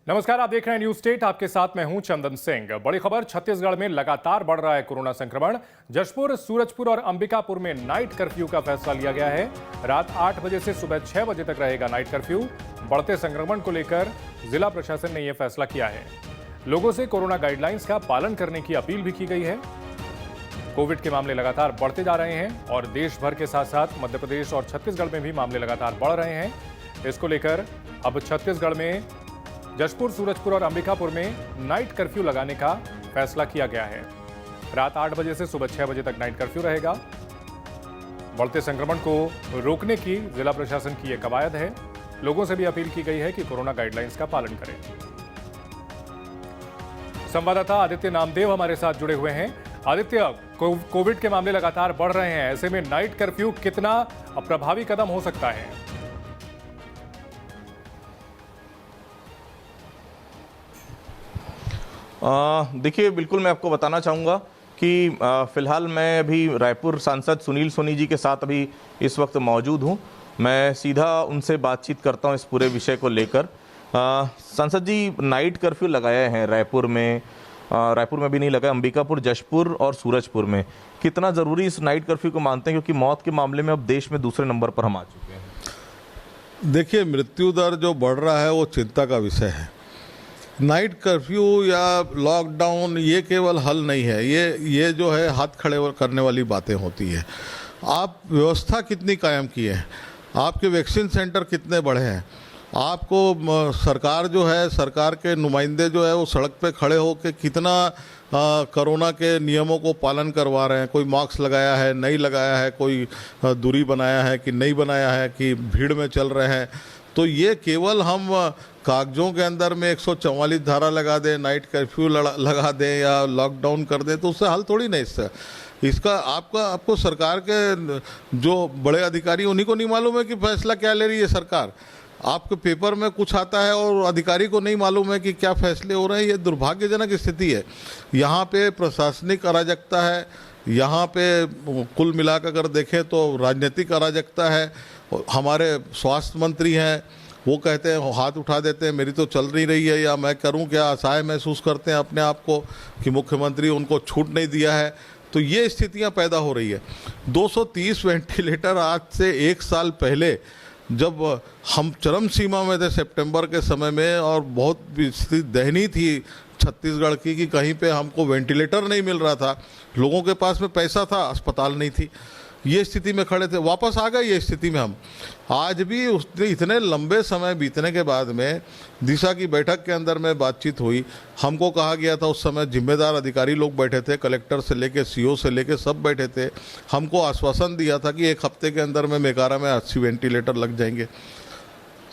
नमस्कार, आप देख रहे हैं न्यूज स्टेट। आपके साथ मैं हूं चंदन सिंह। बड़ी खबर, छत्तीसगढ़ में लगातार बढ़ रहा है कोरोना संक्रमण। जशपुर, सूरजपुर और अंबिकापुर में नाइट कर्फ्यू का फैसला लिया गया है। रात 8 बजे से सुबह 6 बजे तक रहेगा नाइट कर्फ्यू। बढ़ते संक्रमण को लेकर जिला प्रशासन ने यह फैसला किया है। लोगों से कोरोना गाइडलाइंस का पालन करने की अपील भी की गई है। कोविड के मामले लगातार बढ़ते जा रहे हैं और देश भर के साथ साथ मध्य प्रदेश और छत्तीसगढ़ में भी मामले लगातार बढ़ रहे हैं। इसको लेकर अब छत्तीसगढ़ में जशपुर, सूरजपुर और अंबिकापुर में नाइट कर्फ्यू लगाने का फैसला किया गया है। रात 8 बजे से सुबह 6 बजे तक नाइट कर्फ्यू रहेगा। बढ़ते संक्रमण को रोकने की जिला प्रशासन की यह कवायद है। लोगों से भी अपील की गई है कि कोरोना गाइडलाइंस का पालन करें। संवाददाता आदित्य नामदेव हमारे साथ जुड़े हुए हैं। आदित्य, कोविड के मामले लगातार बढ़ रहे हैं, ऐसे में नाइट कर्फ्यू कितना प्रभावी कदम हो सकता है? देखिए, बिल्कुल मैं आपको बताना चाहूँगा कि फ़िलहाल मैं अभी रायपुर सांसद सुनील सोनी जी के साथ अभी इस वक्त मौजूद हूँ। मैं सीधा उनसे बातचीत करता हूँ इस पूरे विषय को लेकर। सांसद जी, नाइट कर्फ्यू लगाए हैं रायपुर में भी नहीं लगा, अंबिकापुर, जशपुर और सूरजपुर में। कितना ज़रूरी इस नाइट कर्फ्यू को मानते हैं, क्योंकि मौत के मामले में अब देश में दूसरे नंबर पर हम आ चुके हैं? देखिए, मृत्यु दर जो बढ़ रहा है वो चिंता का विषय है। नाइट कर्फ्यू या लॉकडाउन ये केवल हल नहीं है। ये जो है हाथ खड़े करने वाली बातें होती है। आप व्यवस्था कितनी कायम की है, आपके वैक्सीन सेंटर कितने बढ़े हैं, आपको सरकार जो है, सरकार के नुमाइंदे जो है वो सड़क पे खड़े होकर कितना कोरोना के नियमों को पालन करवा रहे हैं। कोई मास्क लगाया है, नहीं लगाया है, कोई दूरी बनाया है कि नहीं बनाया है, कि भीड़ में चल रहे हैं। तो ये केवल हम कागजों के अंदर में 144 धारा लगा दें, नाइट कर्फ्यू लगा दें या लॉकडाउन कर दें तो उससे हल थोड़ी नहीं। इसका आपको सरकार के जो बड़े अधिकारी उन्हीं को नहीं मालूम है कि फैसला क्या ले रही है सरकार। आपके पेपर में कुछ आता है और अधिकारी को नहीं मालूम है कि क्या फैसले हो रहे हैं। ये दुर्भाग्यजनक स्थिति है। यहाँ पे प्रशासनिक अराजकता है, यहाँ पे कुल मिलाकर अगर देखें तो राजनीतिक अराजकता है। हमारे स्वास्थ्य मंत्री हैं, वो कहते हैं, हाथ उठा देते हैं, मेरी तो चल नहीं रही है या मैं करूं क्या, असहाय महसूस करते हैं अपने आप को कि मुख्यमंत्री उनको छूट नहीं दिया है। तो ये स्थितियां पैदा हो रही है। 230 वेंटिलेटर आज से 1 साल पहले जब हम चरम सीमा में थे सितंबर के समय में, और बहुत स्थिति दयनीय थी छत्तीसगढ़ की कि कहीं पे हमको वेंटिलेटर नहीं मिल रहा था, लोगों के पास में पैसा था, अस्पताल नहीं थी, ये स्थिति में खड़े थे। वापस आ गए ये स्थिति में हम। आज भी उसने इतने लंबे समय बीतने के बाद में दिशा की बैठक के अंदर में बातचीत हुई। हमको कहा गया था, उस समय जिम्मेदार अधिकारी लोग बैठे थे, कलेक्टर से लेके सीओ से लेके सब बैठे थे। हमको आश्वासन दिया था कि 1 हफ्ते के अंदर में मेकारा में 80 वेंटिलेटर लग जाएंगे।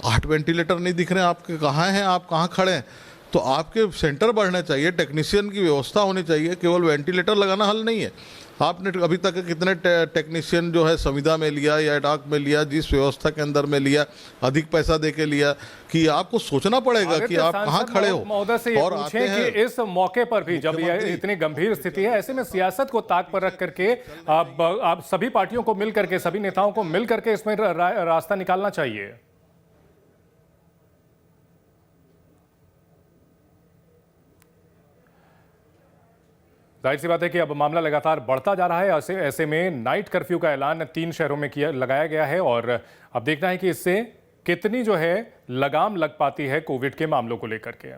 8 वेंटिलेटर नहीं दिख रहे हैं आपके, कहाँ हैं आप, कहाँ खड़े हैं? तो आपके सेंटर बढ़ने चाहिए, टेक्नीशियन की व्यवस्था होनी चाहिए। केवल वेंटिलेटर लगाना हल नहीं है। आपने अभी तक कितने टेक्नीशियन जो है संविदा में लिया या एडाक में लिया, जिस व्यवस्था के अंदर में लिया, अधिक पैसा दे के लिया, कि आपको सोचना पड़ेगा कि आप कहाँ खड़े हो। महोदय से और आते हैं कि इस मौके पर भी जब यह इतनी गंभीर स्थिति है, ऐसे में सियासत को ताक पर रख करके आप सभी पार्टियों को मिल करके, सभी नेताओं को मिल करके इसमें रास्ता निकालना चाहिए। जाहिर सी बात है कि अब मामला लगातार बढ़ता जा रहा है। ऐसे में नाइट कर्फ्यू का ऐलान 3 शहरों में लगाया गया है और अब देखना है कि इससे कितनी जो है लगाम लग पाती है कोविड के मामलों को लेकर के।